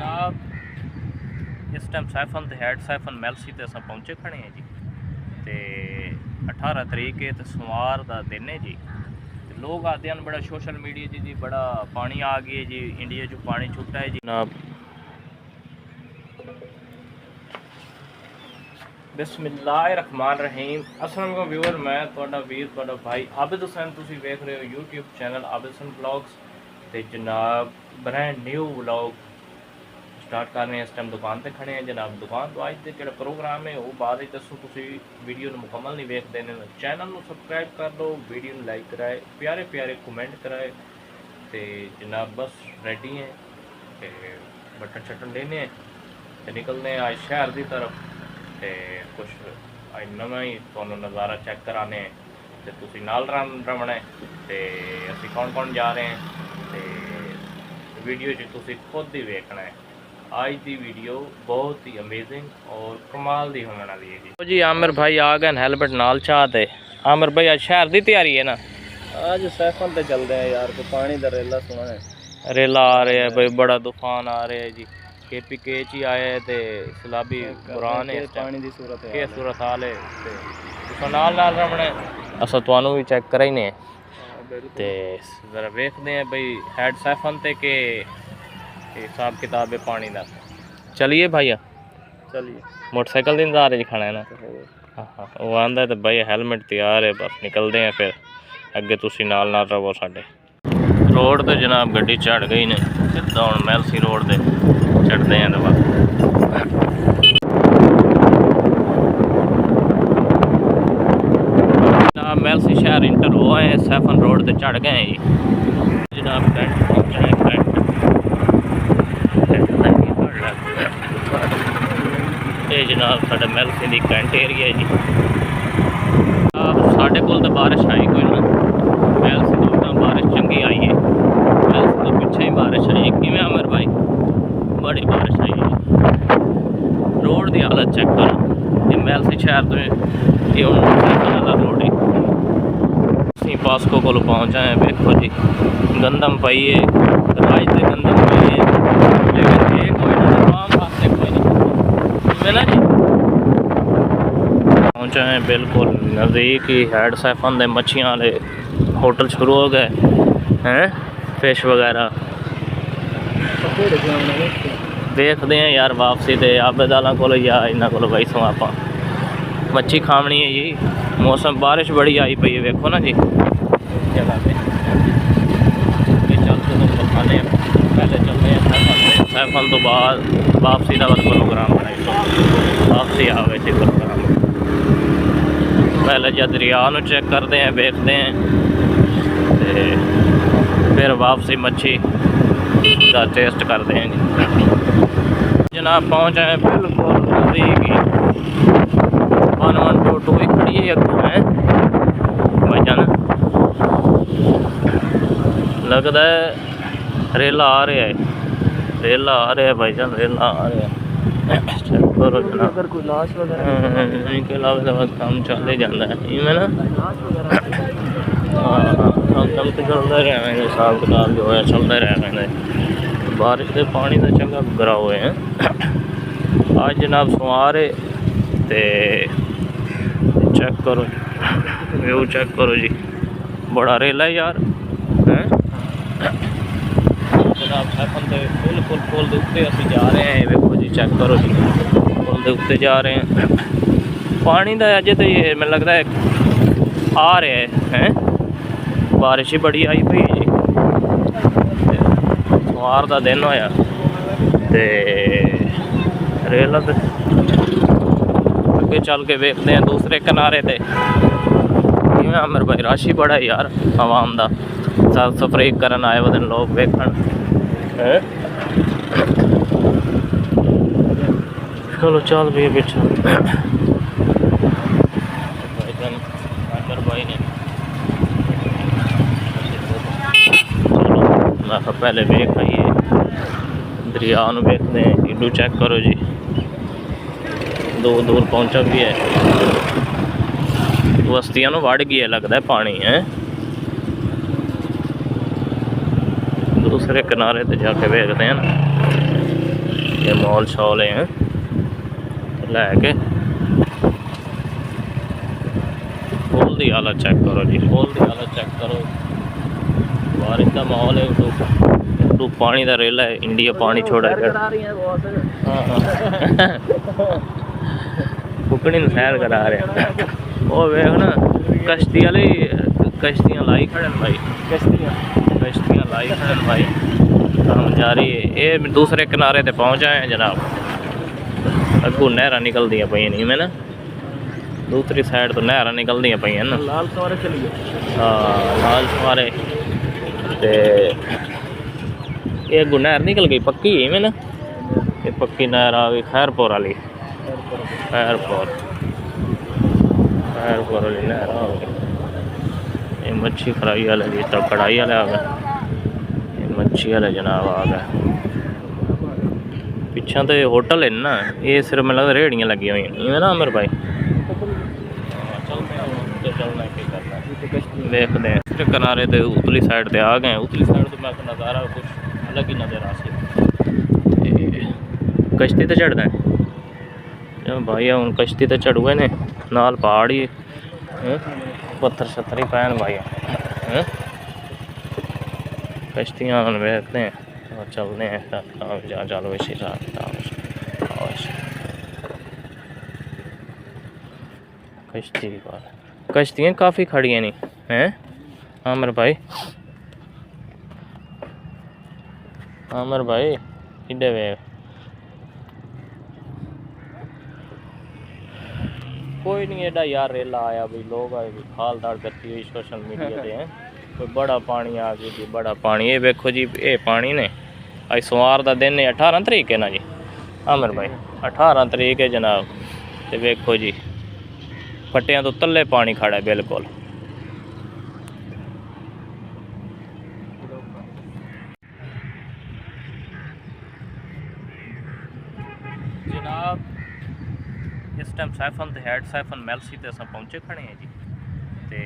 जनाब इस time siphon ते हेड सैफन मैलसी ते अस पहुँचे खड़े हैं जी। तो 18 तरीक है तो सोमवार का दिन है जी। ते लोग आते हैं बड़ा सोशल मीडिया जी बड़ा पानी आ गया जी, इंडिया जो पानी छुट्टा है जी जनाब। बिस्मिल्लाहिर्रहमानिर्रहीम। अस्सलाम वालेकुम व्यूअर, मैं तुहाडा वीर तुहाडा भाई आबिद हुसैन, तुसीं वेख रहे हो YouTube channel Abid Hussain vlogs. ते जनाब ब्रांड न्यू व्लॉग स्टार्ट कर रहे हैं। इस टाइम दुकान पर खड़े हैं जनाब। दुकान तो अज के जो प्रोग्राम है वो बाद दसो, तुसीं वीडियो मुकम्मल नहीं वेखते ने। चैनल को सबसक्राइब कर लो, वीडियो लाइक कराए, प्यारे प्यारे कमेंट कराए। तो जनाब बस रेडी हैं, बटन शटन लेने हैं तो निकलने आज शहर की तरफ। तो कुछ अज नवा ही तुहानू नज़ारा चैक कराने तो तुसीं नाल रमना है। तो असीं कौन कौन जा रहे हैं तो वीडियो च तुसीं खुद ही वेखना है। आज की वीडियो बहुत ही अमेजिंग और कमाल की होने वाली है जी। जी आमिर भाई आ गए हेलमेट नाल चाहते। आमिर भाई आज शहर की तैयारी है ना? आज सैफन पे चल रहे हैं यार, को पानी का रेला सुना है। रेला आ रहा है भाई, बड़ा तूफान आ रहा है जी। KPK ही आया है तो सैलाबी बुरान है, पानी की सूरत है, सूरत हाल है। तो नाल रमना अस तुहानू भी चेक कराइने तो जरा वेखते हैं भाई हेड सैफन ते के हिसाब किताब है पानी का। चलिए भैया, चलिए। मोटरसाइकिल का इंतजार है खड़ा है ना? हाँ वो आंदा तो भाई हेलमेट तैयार है, बस निकलते हैं फिर अगे। तुसीं नाल रवो साडे। रोड तो जनाब गड्डी चढ़ गई ने, सीधा हुण मैलसी रोड ते चढ़ते हैं। तो बस जनाब मैलसी शहर इंटर हो आए, सैफन रोड ते चढ़ गए हैं जी जनाब। ये जनाब साढ़े मैलसी की कैंट एरिया है जी। साढ़े कोल तो बारिश आई कोई ना, मैलसी तो उतना बारिश चंगी आई है, मैलसी तो पिछे ही बारिश आई है। किवें आमिर भाई? बड़ी बारिश आई है। रोड की हालत चेक करो, ये मैलसी शहर तो ये वाला रोड है। असीं पास्को को पहुँच आए, देखो जी गंदम पई है, राज से गंदम पई है, लेकिन ये कोई ना आम पासे कोई नहीं ना जी। पहुँचे हैं बिल्कुल नज़दीक ही हेड सैफन दे मच्छियाँ वाले होटल शुरू हो गए हैं। फिश वगैरह देखते हैं यार वापसी तो आबद आला को या इन्हों को भाई सो आप मच्छी खावनी है जी। मौसम बारिश बड़ी आई पई है, वेखो ना जी जगह पे। चलते तो खाने पहले चलते हैं सैफन तो बाद वापसी का प्रोग्राम बनाई, वापसी आ गए थे प्रोग्राम। पहले जब दरिया में चेक करते हैं, देखते हैं तो फिर वापसी मच्छी का टेस्ट करते हैं जनाब। पहुँच आए बिल्कुल नज़दीक ही, 1122 ही खड़ी है अगों है भाई जान। लगता है रेला आ रहा है, रेला आ रहा है भाई जान, रेला आ रहा है। अगर कोई लाश वगैरह काम चल जाता है इवें ना। काम तो चलता रहा, हिसाब किताब जो है चलता रहा। बारिश के पानी का चंगा गरा हुए हैं। आज जनाब सोमवार है तो चेक करो व्यू, चेक करो जी, बड़ा रेला है यार है जनाब। सैफन तो बिल्कुल पुल के उत्ते असीं जा रहे हैं, देखो जी चेक करो जी, पुल के उत्ते जा रहे हैं। पानी का अजे तो ये मैंने लगता है आ रहा है, बारिश ही बड़ी आई पई जी। सोमवार का दिन होया ते रेल अगे चल के वेखते हैं दूसरे किनारे ते। आमिर भाई रश ही बड़ा है यार, आवाम का साफ सफाई करन आए वो लोग वेखन। चलो चल भी पिछले भाई ने चलो पहले वेख आइए दरिया वेखते हैं। इडू चेक करो जी, दूर दूर पहुँचा भी है, बस्तियां वड़ गई है लगता है पानी है। दूसरे किनारे तो जाके वेखते हैं ना। ये मॉल शॉल हैं लैके फुल दी हालत चेक करो जी, फुल दी हालत चेक करो। बारिश का माहौल है, उधर पानी का रेला है, इंडिया पानी छोड़ा है। कुकड़ी सैर करा रहे वो वेख ना, कश्ती वाली कश्तियाँ लाई खड़े भाई, कश्तियाँ लाई खड़े भाई, काम जारी है। ये दूसरे किनारे पे पहुँच आए हैं जनाब। अगू नहर निकल दी पई नहीं मैं ना, दूसरी साइड तो नहर निकल दी पई ना। लाल सवारे चलिए। हाँ लाल सवारे ते ये अगू नहर निकल गई पक्की है मैं ना, ये पक्की नहर आ गई खैरपुर वाली, खैरपुर वाली नहर आ गई। ये मच्छी फ्राई वाला जी, तब कढ़ाई वाला आ गया, ये मच्छी वाला जनाब आ गया। पिछा तो होटल है ना, ये सिर्फ मैं लगता रेहड़ियाँ लगी हुई हैं ना अमर भाई। चलना क्या करना, देखते हैं इसके किनारे तो उतली साइड पे आ गए। उतली साइड तो मैं नज़ारा कुछ अलग ही नज़र आ सी। कश्ती तो चढ़ना है भाई, हूँ कश्ती तो चढ़ हुए ने, नाल पहाड़ ही पत्थर शत्थर ही पैन भाई। कश्तियाँ देखते हैं और चलते हैं। चलो इसी कश्ती पर कश्तियाँ काफ़ी खड़ी हैं नहीं हैं आमिर भाई। आमिर भाई इधे वे कोई नहीं एडा यार रेला आया भी, लोग आए भी खाल दाड़ करती हुई सोशल मीडिया पे हैं। कोई बड़ा पानी आ गया जी, बड़ा पानी। ये देखो जी, ये पानी ने अज सोमवार का दिन है, 18 तरीक है ना जी आमिर भाई, 18 तरीक है जनाब। तो देखो जी फटियां तो तले पानी खड़ा है बिल्कुल। जनाब इस time siphon head siphon Mailsi ते अस पहुँचे खड़े हैं जी। तो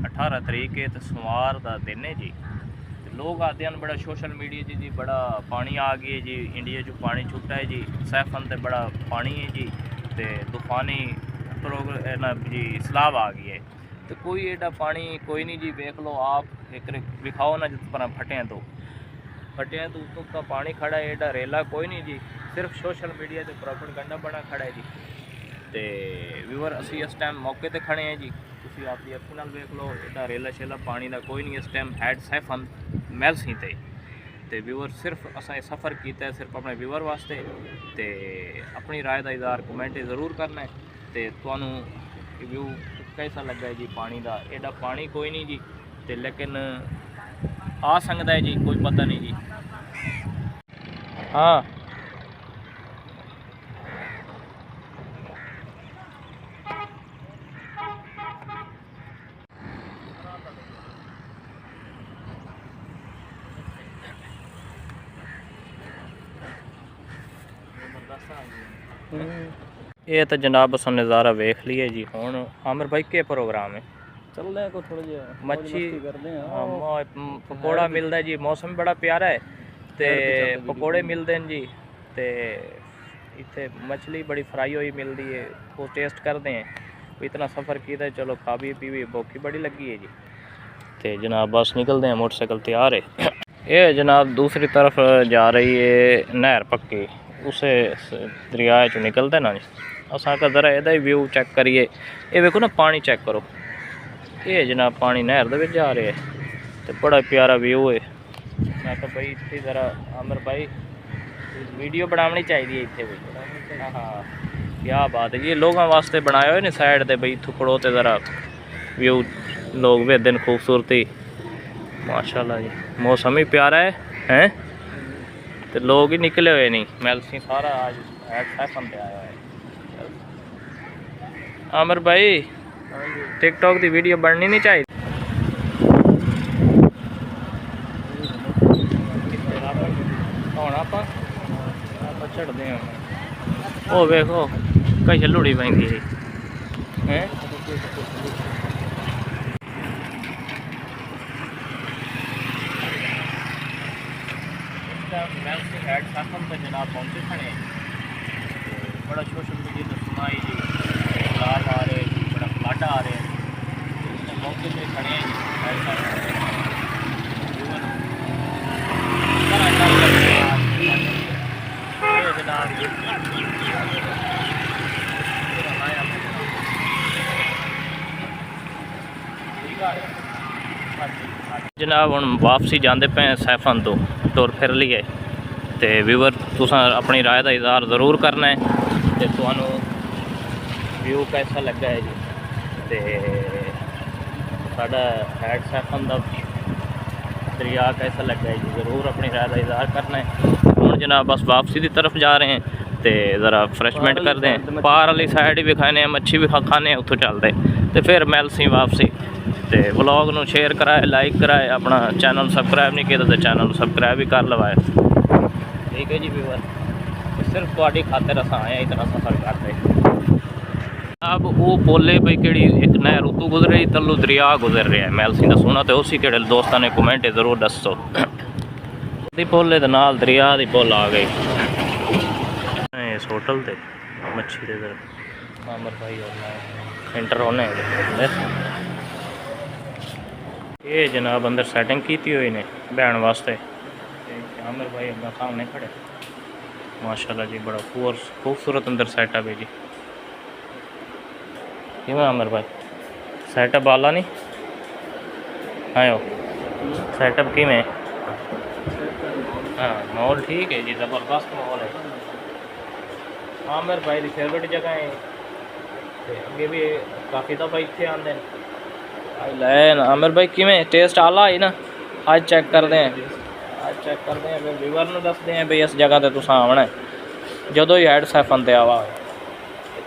18 तरीक है तो सोमवार का दिन है जी। तो लोग आते हैं बड़ा सोशल मीडिया जी बड़ा पानी आ गया जी, इंडिया जो पानी छुट्टा है जी, सैफन ते बड़ा पानी है जी, तो तूफानी ना जी सैलाब आ गई है। तो कोई एडा पानी कोई नहीं जी, देख लो आप एक दिखाओ ना जिस पर फटियाँ तो उत्तों का पानी खड़ा है, एडा रेला कोई नहीं जी, सिर्फ सोशल मीडिया से प्रोपेगेंडा बना खड़ा है जी। तो व्यूअर असी इस टाइम मौके पर खड़े हैं जी, तुम अपनी अखी नाल देख लो, एडा रेला शेला पानी का कोई नहीं इस टाइम हैड सैफन मैलसी ते। तो व्यूअर सिर्फ असा सफ़र किया है सिर्फ अपने व्यूअर वास्ते। तो अपनी राय का इज़हार कमेंट ज़रूर करना है। तो तुहानू व्यू कैसा लगा है जी पानी का, एडा पानी कोई नहीं जी, तो लेकिन आ सकता है जी, कोई पता नहीं जी। हाँ ये तो जनाब अस नज़ारा वेख लिए जी। हुण आमिर भाई के प्रोग्राम है, चल रहे को थोड़ा जिहा मच्छी करते हैं। पकौड़ा मिलता है जी, मौसम बड़ा प्यारा है तो पकौड़े मिलते हैं जी। तो इतने मछली बड़ी फ्राई हुई मिलती है, वो टेस्ट करते हैं। इतना सफ़र किया चलो खा भी पी भी, भूखी बड़ी लगी है जी। तो जनाब बस निकलते हैं, मोटरसाइकिल तैयार है। ये जनाब दूसरी तरफ जा रही है नहर पक्की, उसे दरिया चो निकलते ना जी। असा का जरा यदा व्यू चेक करिए, ये देखो ना पानी चेक करो, ये जनाब पानी नहर दे जा रहे है, तो बड़ा प्यारा व्यू है। मैं तो भाई इतनी ज़रा आमिर भाई वीडियो बनानी चाहिए इतने भाई। हाँ क्या बात है, ये लोगों वास्ते बनाया हुआ ना साइड ते भाई, इतों खड़ो तो ज़रा व्यू लोग भी दिन खूबसूरती माशाल्लाह जी। मौसम ही प्यारा है तो लोग ही निकले हुए नहीं, मैलसी सारा आज सैफन पे आया है। आमिर भाई टिकटॉक की वीडियो बननी नहीं चाहिए। ਹੁਣ ਆਪਾਂ ਚੜਦੇ ਹਾਂ, ਉਹ ਵੇਖੋ ਕਈ ਛਲੂੜੀ ਪੈਂਦੀ ਹੈ। टाइम मेल्स हेड सैफन तो जनाब पहुँचे खड़े बड़ा सोशल मीडिया तो सुना ही जी लाभ आ रहे जी बड़ा फ्लड आ रहे हैं मौके पे खड़े हैं जी हेड सैफन जनाब हम वापसी जाते पे सैफन तो तुर फिर लिए तो व्यूवर तुस अपनी राय का इजहार ज़रूर करना है तो तुहानू व्यू कैसा लगा है जी तो साडा हैड सैफन का दरिया कैसा लगा है जी ज़रूर अपनी राय का इजहार करना है। हम जनाब बस वापसी की तरफ जा रहे हैं तो ज़रा फ्रैशमेंट करते हैं पार वाली साइड भी खाने मच्छी भी खाने उतों चलते तो फिर मिलसी वापसी तो व्लॉग नू शेयर कराए लाइक कराए अपना चैनल सबसक्राइब नहीं किया तो चैनल सबसक्राइब भी कर लवाए। ठीक है जी व्यूअर सिर्फ थोड़ी खातिर अस आए इतना सफ़र करते अब वो बोले भाई कि एक नहर उतू गुजर रही तलू दरिया गुजर रहा है मैलसी का सोना तो उसी कि दोस्तों ने कमेंट जरूर दसो पुल के नाल दरिया की पुल आ गई इस होटल से मच्छी के इधर आमर भाई और मैं इंटर होने ये जनाब अंदर सैटिंग की हुई ने बहन वास्ते आमिर भाई अपना सामने खड़े माशाल्लाह जी बड़ा खूबसूरत अंदर सेटअप है जी कि आमिर भाई सेटअप वाला नहीं आयो सेटअप कि में हाँ माहौल ठीक है जी ज़बरदस्त माहौल है आमिर भाई की फेवरेट जगह है अगे भी काफ़ी दफ़ा इतने आते हैं लैन आमिर भाई किमें टेस्ट आला है ना आज चेक करते हैं फिर व्यूअर नूं दसदे हैं भाई इस जगह ते तुसां आना है जदों ही हैड सैफन ते आवा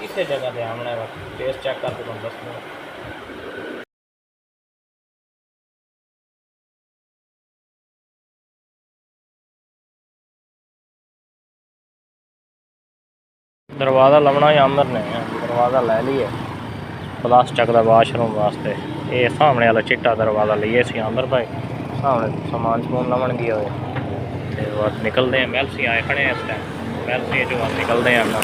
किस जगह ते आना है टेस्ट चेक करके तुहानूं दसदे हैं। दरवाज़ा लभना ही आमिर ने दरवाज़ा लै लिए प्लास्टिक का वाशरूम वास्ते ये सामने वाला चिट्टा दरवाज़ा लिए सी आमिर भाई सामने समान समून लवन गया हुए तो बस निकलते हैं मैलसी आए खड़े हैं इस टाइम मैलसी जो निकलते हैं अपना